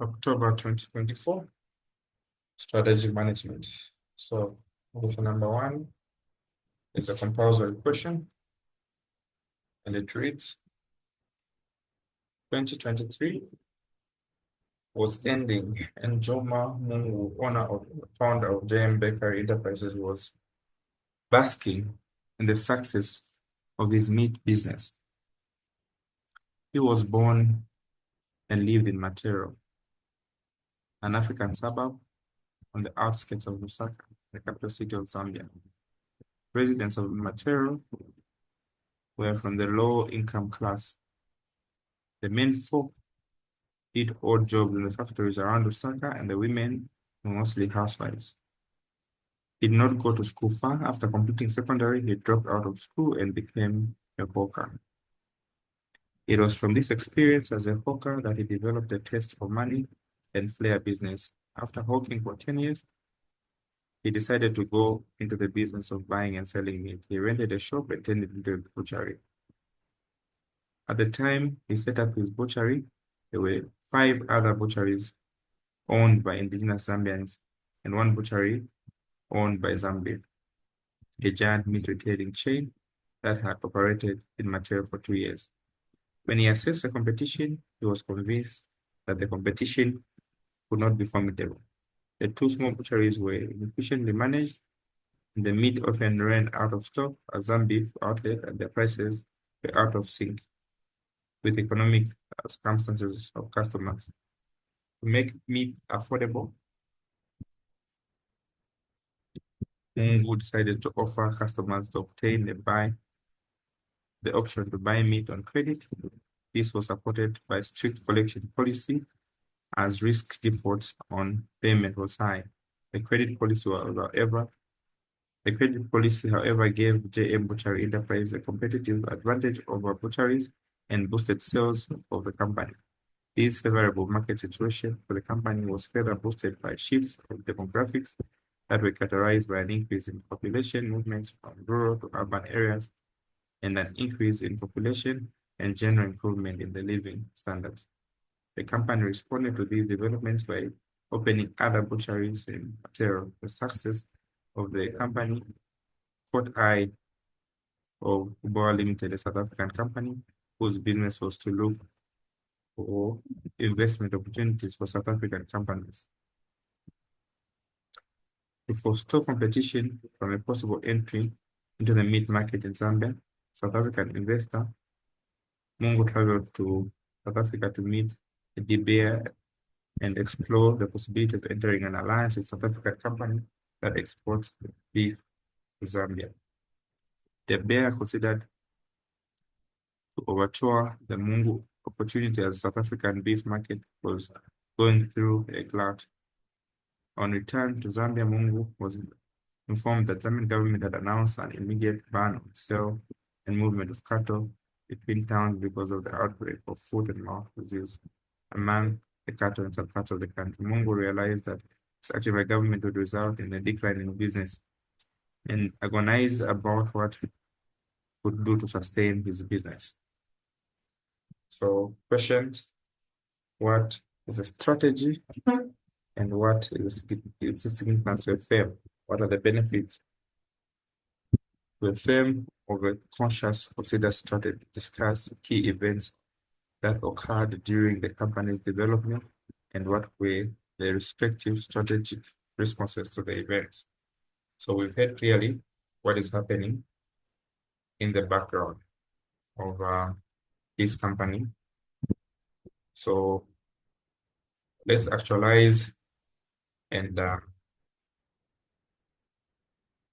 October 2024, strategic management. So, question number one is a compulsory question, and it reads 2023 was ending, and Joma Mungu, founder of JM Bakery Enterprises, was basking in the success of his meat business. He was born and lived in Matero, an African suburb on the outskirts of Lusaka, the capital city of Zambia. Residents of Matero were from the low-income class. The men folk did odd jobs in the factories around Lusaka, and the women were mostly housewives. He did not go to school far. After completing secondary, he dropped out of school and became a hawker. It was from this experience as a hawker that he developed a taste for money and flair business. After hawking for 10 years, he decided to go into the business of buying and selling meat. He rented a shop and turned it into a butchery. At the time he set up his butchery, there were 5 other butcheries owned by indigenous Zambians and 1 butchery owned by Zambia, a giant meat retailing chain that had operated in Matero for 2 years. When he assessed the competition, he was convinced that the competition would not be formidable. The 2 small butcheries were inefficiently managed, and the meat often ran out of stock at Zambia outlet, and the prices were out of sync with economic circumstances of customers. To make meat affordable, Mungu decided to offer customers to obtain the option to buy meat on credit. This was supported by strict collection policy, as risk defaults on payment was high. The credit policy, however, gave JM Butchery Enterprise a competitive advantage over butcheries and boosted sales of the company. This favorable market situation for the company was further boosted by shifts of demographics that were characterized by an increase in population movements from rural to urban areas and an increase in population and general improvement in the living standards. The company responded to these developments by opening other butcheries in Matero. The success of the company caught eye of Uboa Limited, a South African company whose business was to look for investment opportunities for South African companies. To forestall competition from a possible entry into the meat market in Zambia, South African investor Mungu traveled to South Africa to meet De Beer and explore the possibility of entering an alliance with South African company that exports beef to Zambia. De Beer considered to overture the Mungu opportunity as South African beef market was going through a glut. On return to Zambia, Mungu was informed that Zambian government had announced an immediate ban on sale and movement of cattle between towns because of the outbreak of foot and mouth disease among the cattle in some parts of the country. Mungu realized that such a government would result in a decline in business and agonized about what he could do to sustain his business. So, questions: what is a strategy and what is its significance to a firm? What are the benefits to a firm of a conscious considered strategy? Discuss key events that occurred during the company's development and what were the respective strategic responses to the events. So we've heard clearly what is happening in the background of this company. So let's actualize and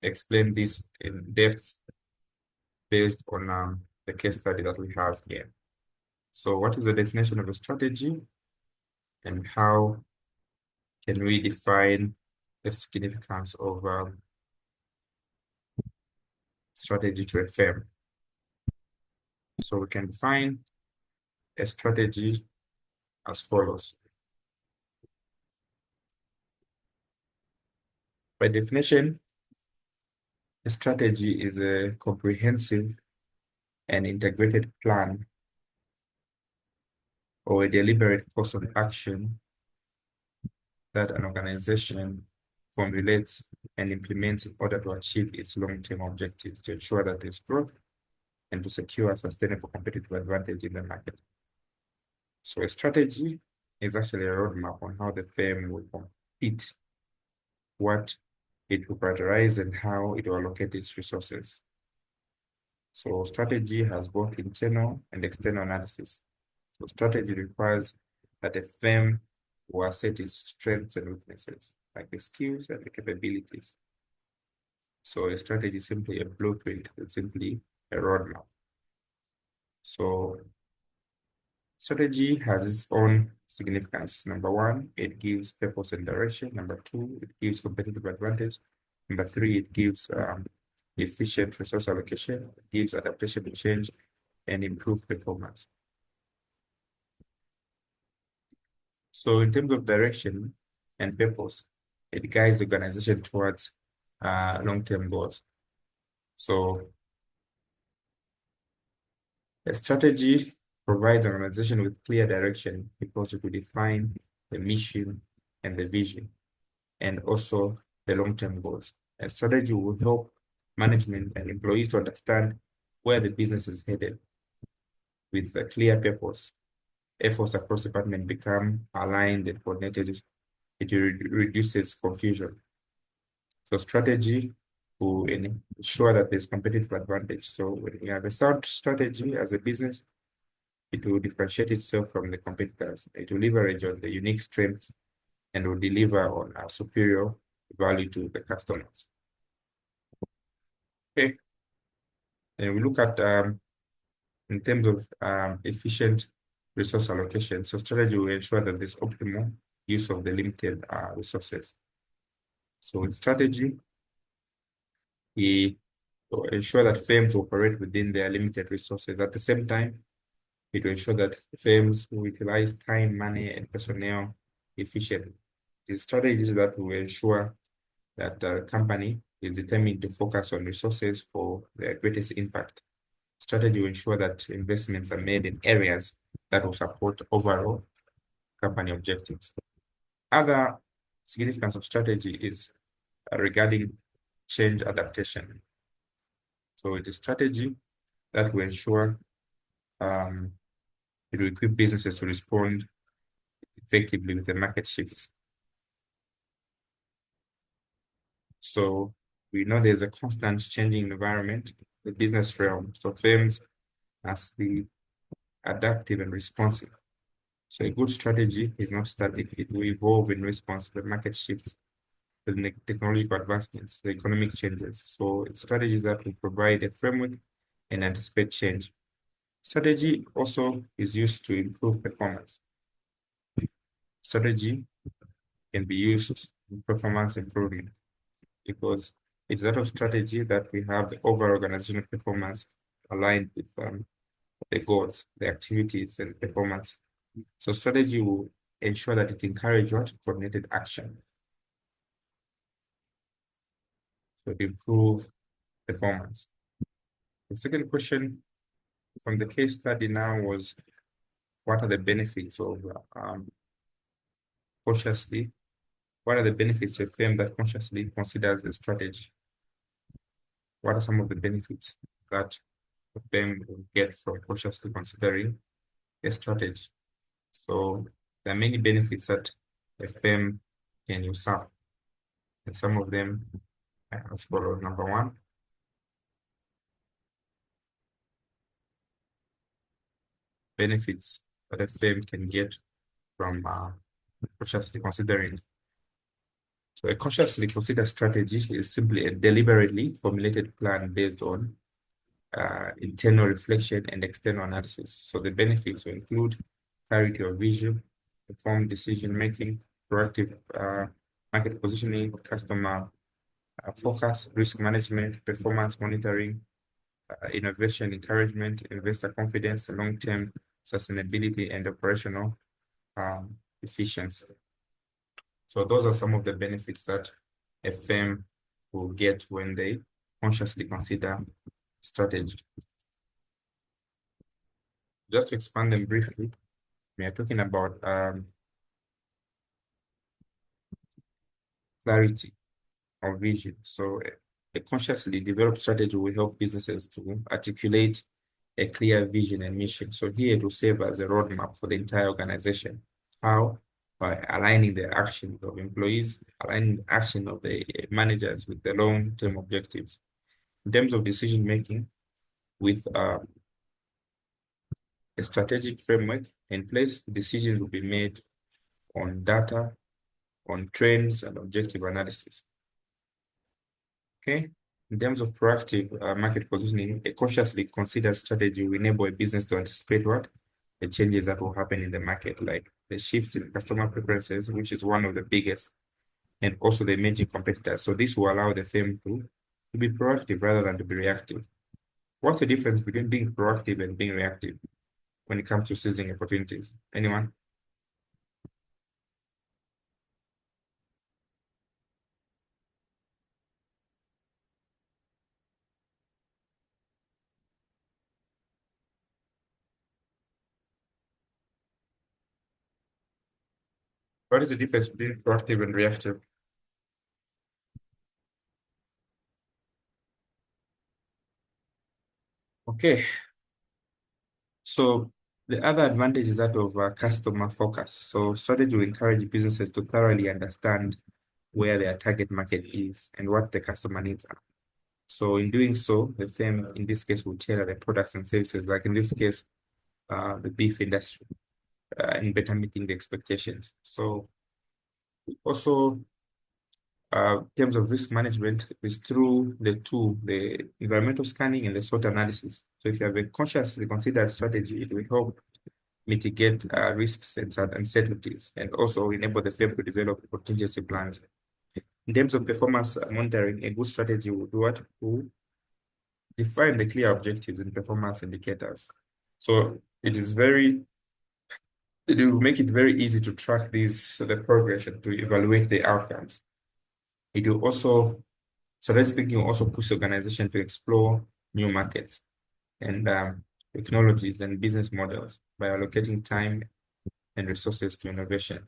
explain this in depth based on the case study that we have here. So what is the definition of a strategy and how can we define the significance of strategy to a firm? So we can define a strategy as follows. By definition, a strategy is a comprehensive and integrated plan or a deliberate course of action that an organization formulates and implements in order to achieve its long-term objectives to ensure that there's growth and to secure a sustainable competitive advantage in the market. So a strategy is actually a roadmap on how the firm will compete, what it will prioritize, and how it will allocate its resources. So strategy has both internal and external analysis. So strategy requires that a firm will assess its strengths and weaknesses, like the skills and the capabilities. So a strategy is simply a blueprint, it's simply a roadmap. So strategy has its own significance. Number one, it gives purpose and direction. Number two, it gives competitive advantage. Number three, it gives efficient resource allocation, it gives adaptation to change, and improved performance. So in terms of direction and purpose, it guides the organization towards long-term goals. So a strategy provides an organization with clear direction because it will define the mission and the vision, and also the long-term goals. A strategy will help management and employees to understand where the business is headed with a clear purpose. Efforts across the department become aligned and coordinated. It reduces confusion. So strategy will ensure that there's competitive advantage. So when you have a sound strategy as a business, it will differentiate itself from the competitors. It will leverage on the unique strengths and will deliver on a superior value to the customers. Okay, and we look at in terms of efficient resource allocation. So strategy will ensure that there's optimal use of the limited resources. So in strategy, we ensure that firms operate within their limited resources. At the same time, it will ensure that firms will utilize time, money, and personnel efficiently. The strategies that will ensure that the company is determined to focus on resources for their greatest impact. Strategy will ensure that investments are made in areas that will support overall company objectives. Other significance of strategy is regarding change adaptation. So it is strategy that will ensure it will equip businesses to respond effectively with the market shifts. So we know there's a constant changing environment, the business realm. So firms must be adaptive and responsive. So a good strategy is not static. It will evolve in response to the market shifts, the technological advancements, the economic changes. So it's strategies that will provide a framework and anticipate change. Strategy also is used to improve performance. Strategy can be used in performance improvement because it's that of strategy that we have the overall organizational performance aligned with the goals, the activities, and performance. So strategy will ensure that it encourages what coordinated action. So to improve performance. The second question from the case study now was, what are the benefits of consciously? What are the benefits of a firm that consciously considers a strategy? What are some of the benefits that a firm will get from consciously considering a strategy? So there are many benefits that a firm can usurp, and some of them are as follows. Number one, benefits that a firm can get from consciously considering. So a consciously considered strategy is simply a deliberately formulated plan based on internal reflection and external analysis. So the benefits will include clarity of vision, informed decision making, proactive market positioning, customer focus, risk management, performance monitoring, innovation encouragement, investor confidence, long-term sustainability, and operational efficiency. So those are some of the benefits that a firm will get when they consciously consider strategy. Just to expand them briefly, we are talking about clarity of vision. So a consciously developed strategy will help businesses to articulate a clear vision and mission. So here it will serve as a roadmap for the entire organization. How? By aligning the actions of employees, aligning the action of the managers with the long-term objectives. In terms of decision making, with a strategic framework in place, decisions will be made on data, on trends, and objective analysis. Okay. In terms of proactive market positioning, a cautiously considered strategy will enable a business to anticipate what? The changes that will happen in the market, like the shifts in customer preferences, which is one of the biggest, and also the emerging competitors. So this will allow the firm to be proactive rather than to be reactive. What's the difference between being proactive and being reactive when it comes to seizing opportunities? Anyone? What is the difference between proactive and reactive? Okay, so the other advantage is that of customer focus. So strategy will encourage businesses to thoroughly understand where their target market is and what the customer needs are. So in doing so, the firm in this case will tailor the products and services, like in this case, the beef industry, in better meeting the expectations. So also, in terms of risk management, is through the two, the environmental scanning and the SWOT analysis. So if you have a consciously considered strategy, it will help mitigate risks and uncertainties, and also enable the firm to develop contingency plans. In terms of performance monitoring, a good strategy will do what? Will define the clear objectives and performance indicators. So it will make it very easy to track the progression, to evaluate the outcomes. It will also, strategic thinking will also push the organization to explore new markets and technologies and business models by allocating time and resources to innovation.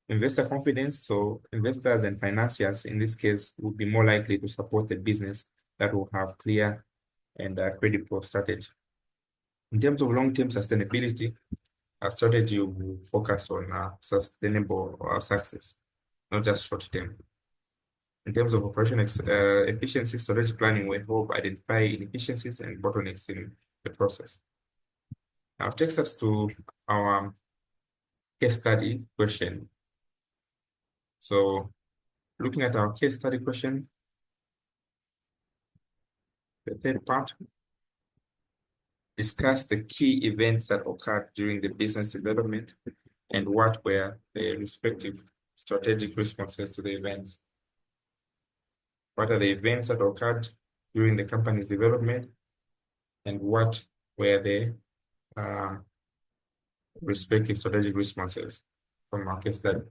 Investor confidence, so investors and financiers in this case will be more likely to support the business that will have clear and credible strategy. In terms of long-term sustainability, our strategy will focus on sustainable success, not just short-term. In terms of efficiency, strategic planning will help identify inefficiencies and bottlenecks in the process. Now, it takes us to our case study question. So, looking at our case study question, the third part, discuss the key events that occurred during the business development and what were the respective strategic responses to the events. What are the events that occurred during the company's development and what were the uh, respective strategic responses from our case study?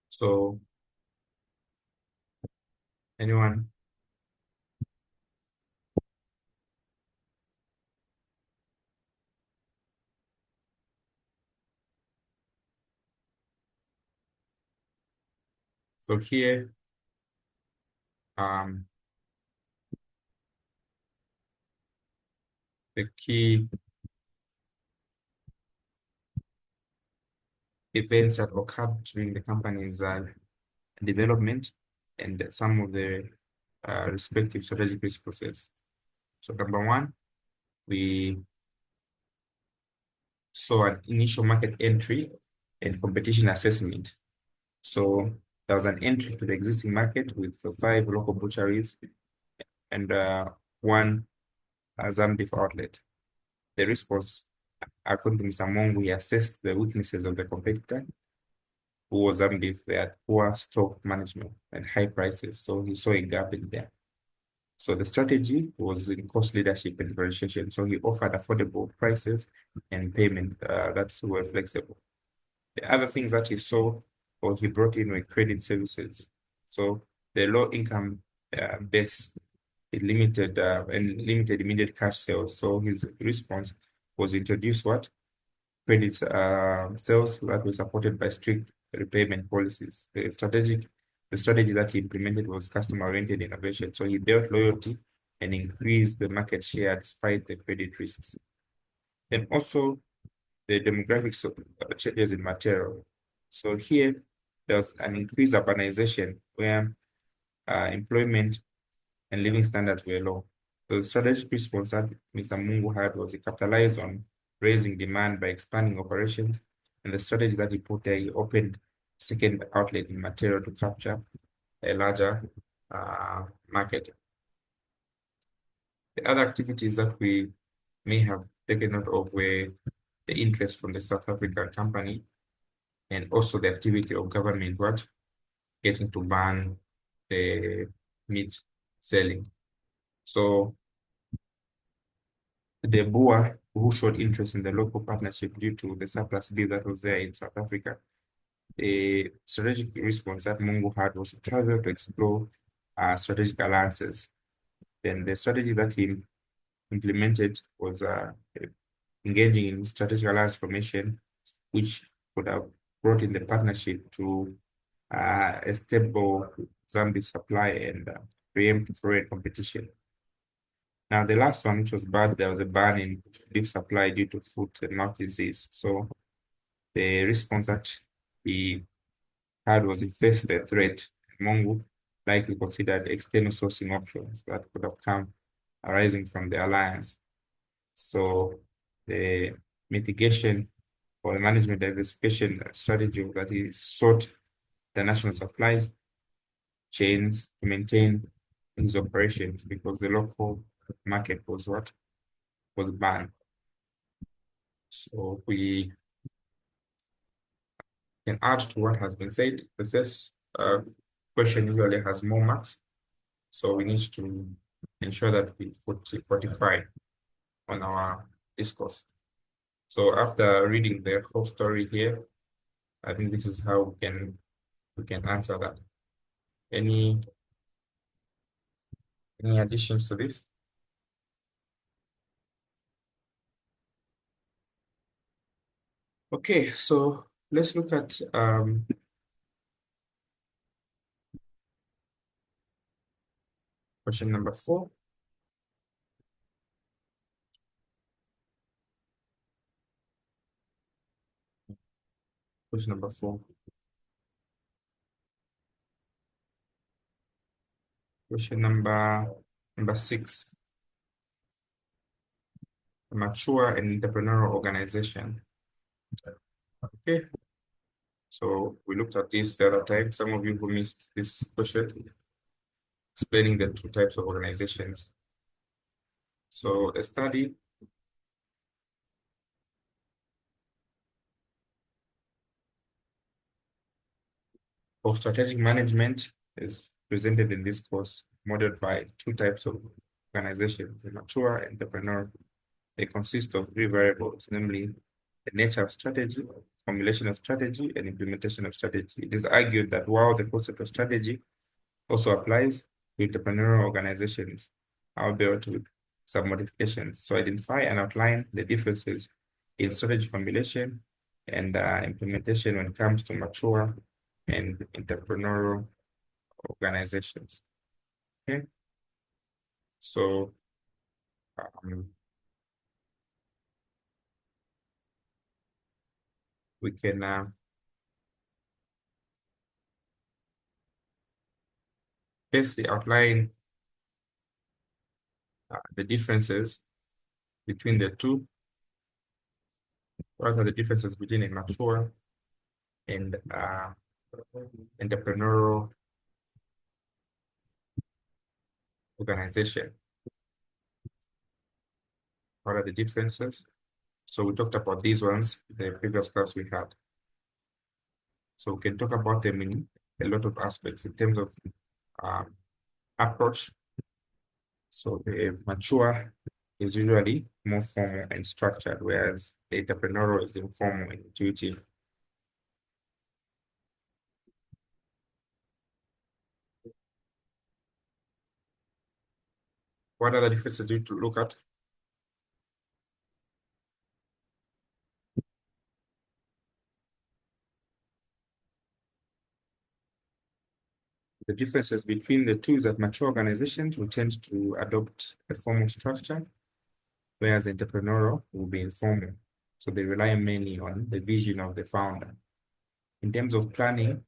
So, anyone? So here, um, the key events that occurred during the company's development and some of the respective strategic responses. So number one, we saw an initial market entry and competition assessment. So there was an entry to the existing market with 5 local butcheries and one Zambeef outlet. The response, according to Mr. Mong, we assessed the weaknesses of the competitor, who was Zambeef. They had poor stock management and high prices, so he saw a gap in there. So the strategy was in cost leadership and differentiation. So he offered affordable prices and payment that were flexible. The other things that he saw or he brought in were credit services. So the low income base, it limited and limited immediate cash sales. So his response was introduce what? credit sales that were supported by strict repayment policies. The strategy that he implemented was customer-oriented innovation. So he built loyalty and increased the market share despite the credit risks. And also the demographics of changes in material. So here there's an increased urbanization where employment and living standards were low. So the strategic response that Mr. Mungu had was he capitalized on raising demand by expanding operations, and the strategy that he put there, he opened second outlet in material to capture a larger market. The other activities that we may have taken note of were the interest from the South African company and also the activity of government what getting to ban the meat selling. So the Boer who showed interest in the local partnership due to the surplus beef that was there in South Africa, the strategic response that Mungu had was to travel to explore strategic alliances. Then the strategy that he implemented was engaging in strategic alliance formation, which would have brought in the partnership to a stable Zambic supply and preempt foreign competition. Now, the last one, which was bad, there was a ban in beef supply due to foot and mouth disease. So the response that he had was he faced the threat. Mungu likely considered external sourcing options that could have come arising from the alliance. So the mitigation or the management diversification strategy that he sought the national supply chains to maintain his operations because the local market was what was banned. So we can add to what has been said. The first question usually has more marks, so we need to ensure that we fortify on our discourse. So after reading the whole story here, I think this is how we can answer that. Any additions to this? Okay, so let's look at question number 4. Question number 4. Question number 6. A mature and entrepreneurial organization. Okay, so we looked at this the other time. Some of you who missed this question, explaining the two types of organizations. So a study of strategic management is presented in this course, modeled by two types of organizations, the mature and entrepreneurial. They consist of three variables, namely the nature of strategy, formulation of strategy, and implementation of strategy. It is argued that while the concept of strategy also applies to entrepreneurial organizations, albeit with some modifications. So identify and outline the differences in strategy formulation and implementation when it comes to mature and entrepreneurial organizations. Okay, so we can basically outline the differences between the two. What are the differences between a mature and entrepreneurial organization? What are the differences? So we talked about these ones in the previous class we had. So we can talk about them in a lot of aspects in terms of approach. So the mature is usually more formal and structured, whereas the entrepreneurial is informal and intuitive. What other differences do you to look at? The differences between the two is that mature organizations will tend to adopt a formal structure, whereas entrepreneurial will be informal. So they rely mainly on the vision of the founder. In terms of planning,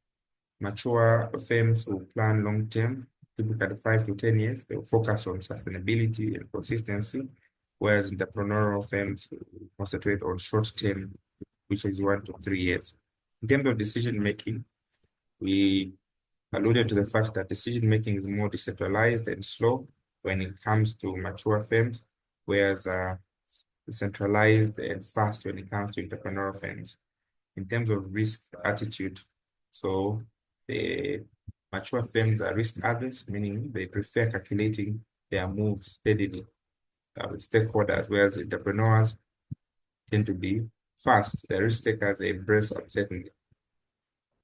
mature firms will plan long term, typically 5 to 10 years. They will focus on sustainability and consistency, whereas entrepreneurial firms will concentrate on short term, which is 1 to 3 years. In terms of decision making, we alluded to the fact that decision making is more decentralized and slow when it comes to mature firms, whereas centralized and fast when it comes to entrepreneurial firms. In terms of risk attitude, so the mature firms are risk averse, meaning they prefer calculating their moves steadily with stakeholders, whereas entrepreneurs tend to be fast. The risk takers, they embrace uncertainty.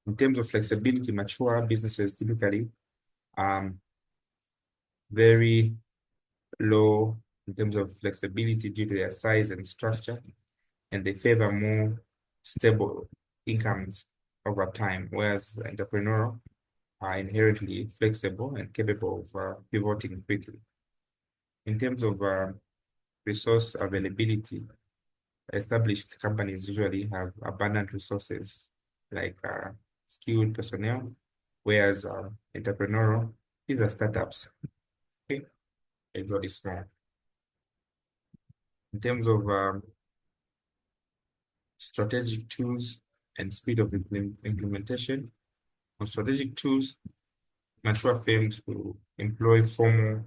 In terms of flexibility, mature businesses typically very low in terms of flexibility due to their size and structure, and they favor more stable incomes over time, whereas entrepreneurial are inherently flexible and capable of pivoting quickly. In terms of resource availability, established companies usually have abundant resources like skilled personnel, whereas entrepreneurial, these are startups, okay, usually small. In terms of strategic tools and speed of implementation, on strategic tools, mature firms will employ formal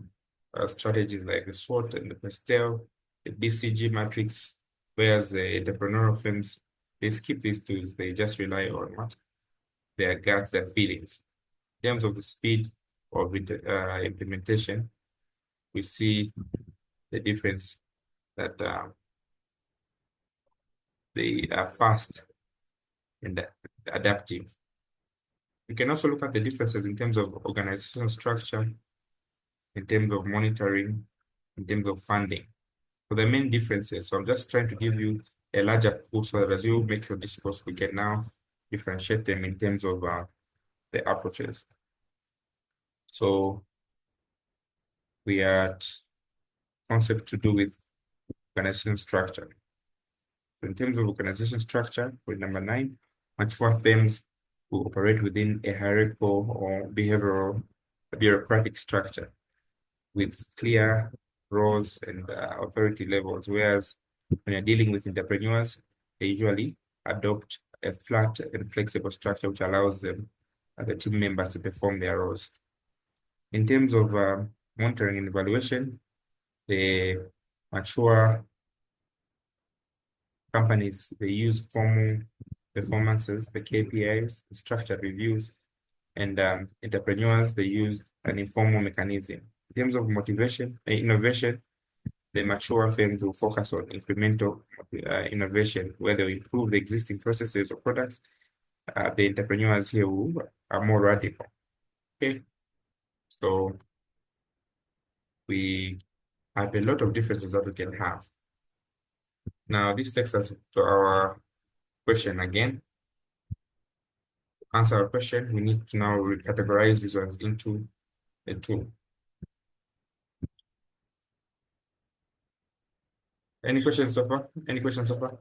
strategies like the SWOT and the PASTEL, the BCG matrix, whereas the entrepreneurial firms, they skip these tools. They just rely on what? Their gut, their feelings. In terms of the speed of implementation, we see the difference that they are fast and adaptive. We can also look at the differences in terms of organizational structure, in terms of monitoring, in terms of funding. So the main differences, so I'm just trying to give you a larger pool so that as you make your discourse, we can now differentiate them in terms of the approaches. So we are at concept to do with organization structure. So in terms of organization structure, with number 9, mature firms will operate within a hierarchical or behavioral bureaucratic structure with clear roles and authority levels, whereas when you're dealing with entrepreneurs, they usually adopt a flat and flexible structure which allows them, the team members, to perform their roles. In terms of monitoring and evaluation, the mature companies, they use formal performances, the KPIs, the structured reviews, and entrepreneurs, they use an informal mechanism. In terms of motivation and innovation, the mature firms will focus on incremental innovation, where they improve the existing processes or products. The entrepreneurs here are more radical. Okay, so we have a lot of differences that we can have. Now, this takes us to our question again. To answer our question, we need to now categorize these ones into the two. Any questions so far? Any questions so far?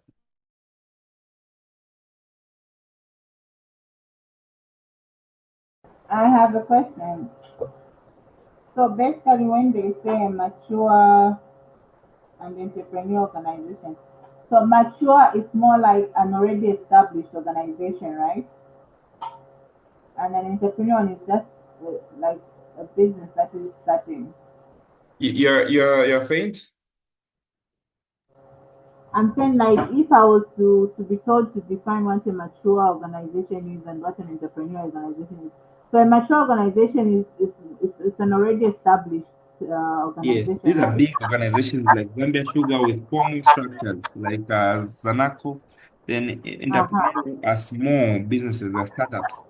I have a question. So basically, when they say a mature and entrepreneurial organization, so mature is more like an already established organization, right? And an entrepreneur is just like a business that is starting. You're faint? I'm saying like if I was to be told to define what a mature organization is and what an entrepreneur organization is. So a mature organization is an already established Yes, organization, these are right? big organizations like Gambia Sugar with formal structures like Zanaco. Then Uh-huh. entrepreneurs are small businesses, are startups.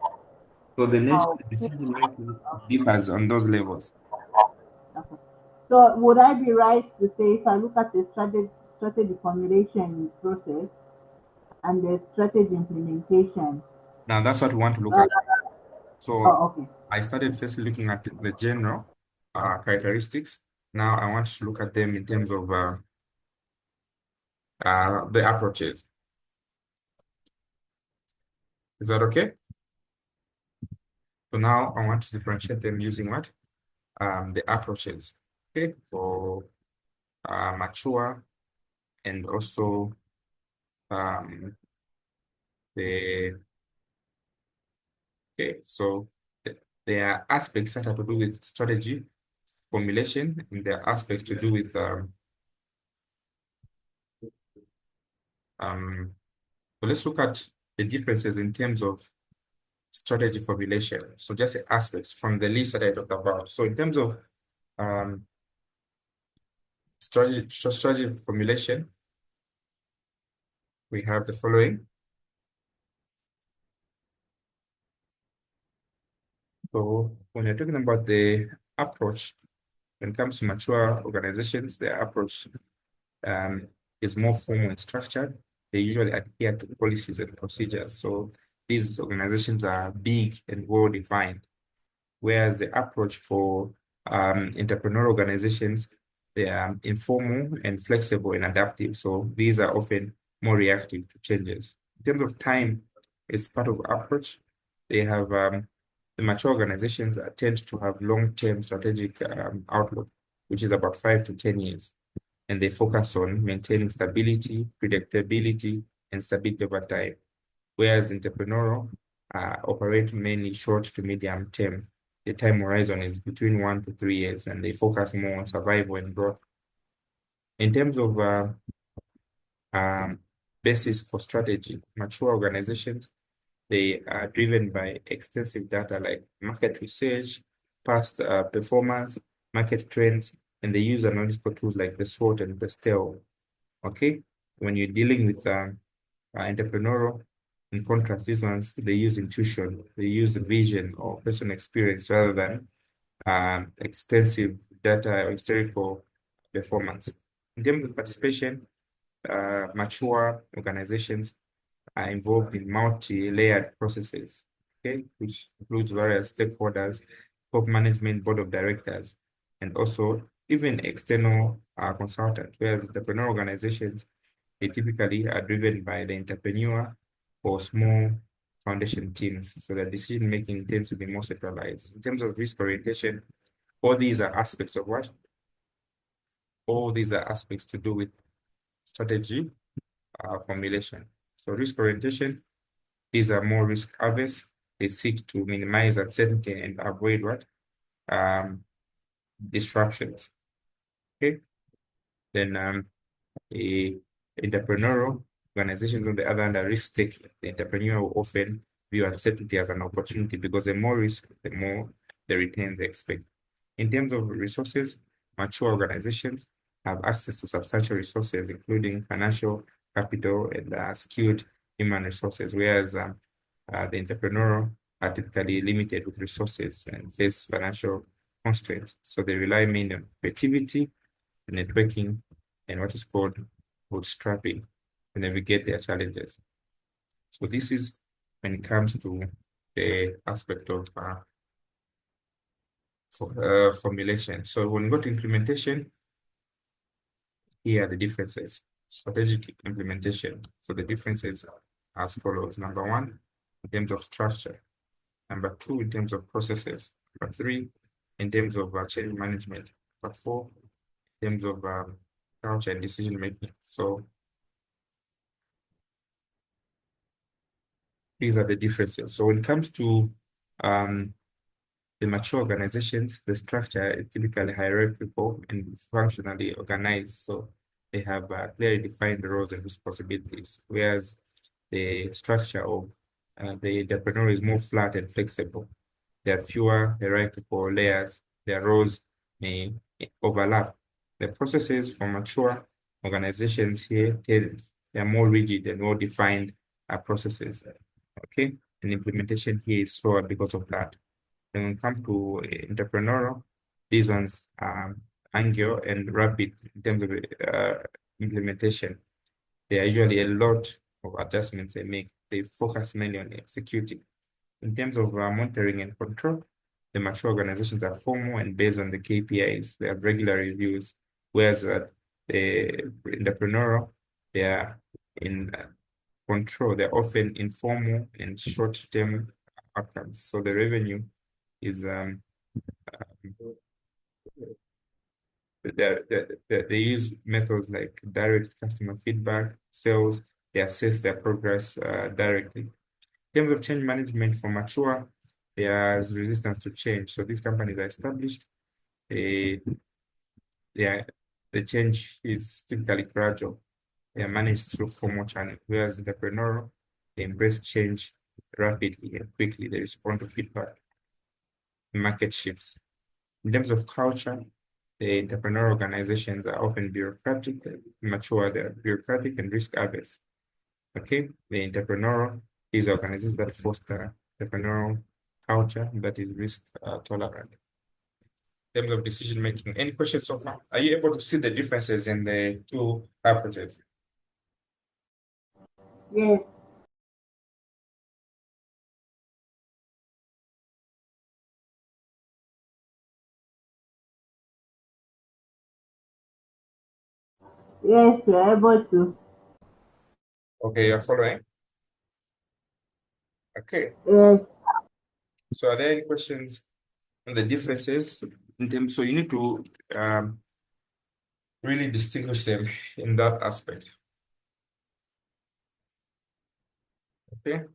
So the nature of the Okay. decision making differs on those levels. Okay. So would I be right to say if I look at the strategy formulation process and the strategy implementation? Now that's what we want to look Uh, at. So oh, okay. I started first looking at the general characteristics. Now I want to look at them in terms of the approaches. Is that okay? So now I want to differentiate them using what? The approaches. Okay, for mature and also um, the okay. So there are aspects that have to do with strategy, formulation, and there are aspects to do with um, so let's look at the differences in terms of strategy formulation. So just the aspects from the list that I talked about. So in terms of um, strategy formulation, we have the following. So when you're talking about the approach, when it comes to mature organizations, their approach um, is more formal and structured. They usually adhere to policies and procedures. So these organizations are big and well defined. Whereas the approach for entrepreneurial organizations, they are informal and flexible and adaptive. So these are often more reactive to changes. In terms of time, it's part of approach. They have the mature organizations tend to have long-term strategic outlook, which is about 5 to 10 years, and they focus on maintaining stability, predictability, and stability over time. Whereas entrepreneurial operate mainly short to medium term. The time horizon is between 1 to 3 years, and they focus more on survival and growth. In terms of um, basis for strategy, mature organizations, they are driven by extensive data like market research, past performance, market trends, and they use analytical tools like the SWOT and the STEL. Okay, when you're dealing with entrepreneurial, in contrast, these ones they use intuition, they use vision or personal experience rather than expensive data or historical performance. In terms of participation, mature organizations are involved in multi-layered processes, okay, which includes various stakeholders, top management, board of directors, and also even external consultants, whereas entrepreneurial organizations, they typically are driven by the entrepreneur or small foundation teams, so that decision making tends to be more centralized. In terms of risk orientation, all these are aspects of what? All these are aspects to do with strategy formulation. So risk orientation, these are more risk averse. They seek to minimize uncertainty and avoid what? Disruptions. Okay. Then a entrepreneurial organizations on the other hand are risk taking. The entrepreneur will often view uncertainty as an opportunity because the more risk, the more the return they expect. In terms of resources, mature organizations have access to substantial resources, including financial capital and skilled human resources, whereas the entrepreneurial are typically limited with resources and face financial constraints. So they rely mainly on creativity, networking, and what is called bootstrapping to navigate their challenges. So this is when it comes to the aspect of formulation. So when we go to implementation, here are the differences. Strategic implementation. So the differences are as follows. Number one, in terms of structure. Number two, in terms of processes. Number three, in terms of change management. Number four, in terms of culture and decision making. So these are the differences. So when it comes to the mature organizations, the structure is typically hierarchical and functionally organized. So they have clearly defined roles and responsibilities, whereas the structure of the entrepreneur is more flat and flexible. There are fewer hierarchical layers. Their roles may overlap. The processes for mature organizations here, they are more rigid and well-defined processes. Okay, and implementation here is slower because of that. When it comes to entrepreneurial, these ones angular and rapid in terms of implementation. There are usually a lot of adjustments they make. They focus mainly on executing. In terms of monitoring and control, The mature organizations are formal and based on the KPIs. They have regular reviews, whereas the entrepreneurial, they are in control. They're often informal and short-term outcomes. So the revenue is they use methods like direct customer feedback, sales. They assess their progress directly. In terms of change management for mature, there's resistance to change. So these companies are established. They, they are, the change is typically gradual. They are managed through formal channels, whereas entrepreneurial, they embrace change rapidly and quickly. They respond to feedback, market shifts. In terms of culture, the entrepreneurial organizations are often bureaucratic, mature, they're bureaucratic and risk averse. Okay, the entrepreneurial is organizations that foster entrepreneurial culture that is risk tolerant. In terms of decision making, any questions so far? Are you able to see the differences in the two approaches? Yes. Yes, we're able to. Okay, you're following. Okay, Yes. so are there any questions on the differences in terms? So you need to really distinguish them in that aspect. Okay.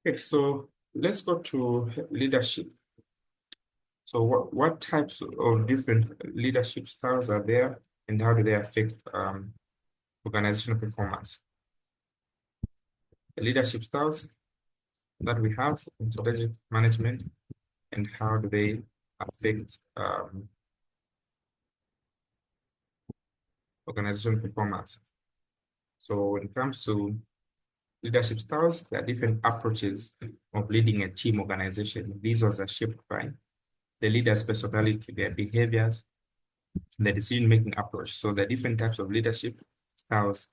Okay, so let's go to leadership. So what types of different leadership styles are there and how do they affect organizational performance? The leadership styles that we have in strategic management and how do they affect organizational performance? So when it comes to leadership styles, there are different approaches of leading a team organization. These ones are shaped by the leader's personality, their behaviors, the decision-making approach. So the different types of leadership styles,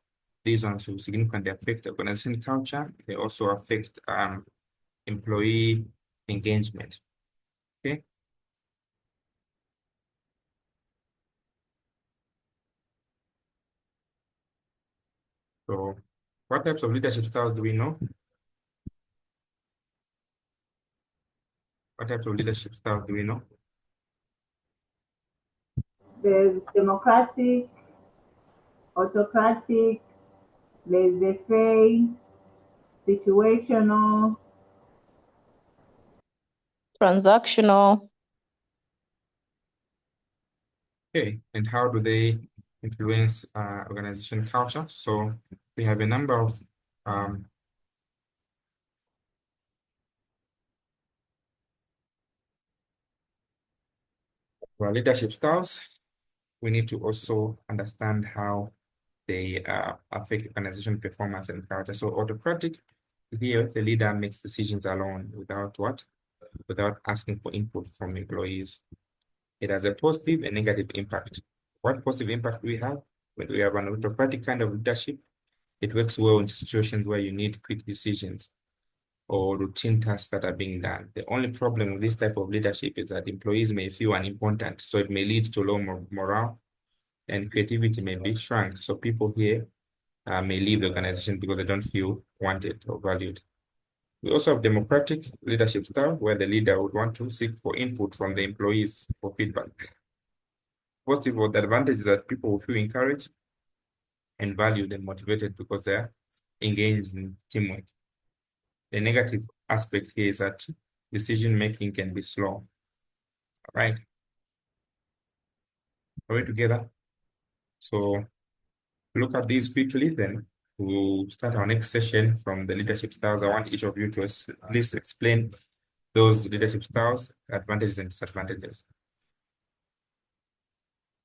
these ones will significantly affect organization culture. They also affect employee engagement. Okay. So what types of leadership styles do we know? What types of leadership styles do we know? There's democratic, autocratic, laissez-faire, situational. Transactional. Okay, and how do they influence organization culture? So we have a number of leadership styles. We need to also understand how they affect organization performance and culture. So autocratic, here the leader makes decisions alone without what? Without asking for input from employees. It has a positive and negative impact. What positive impact do we have? When we have an autocratic kind of leadership, it works well in situations where you need quick decisions or routine tasks that are being done. The only problem with this type of leadership is that employees may feel unimportant, so it may lead to low morale and creativity may be shrunk. So people here may leave the organization because they don't feel wanted or valued. We also have democratic leadership style where the leader would want to seek for input from the employees for feedback. Positive or the advantage is that people will feel encouraged and valued and motivated because they're engaged in teamwork. The negative aspect here is that decision making can be slow. All right. Are we together? So look at these quickly, then we'll start our next session from the leadership styles. I want each of you to at least explain those leadership styles, advantages and disadvantages.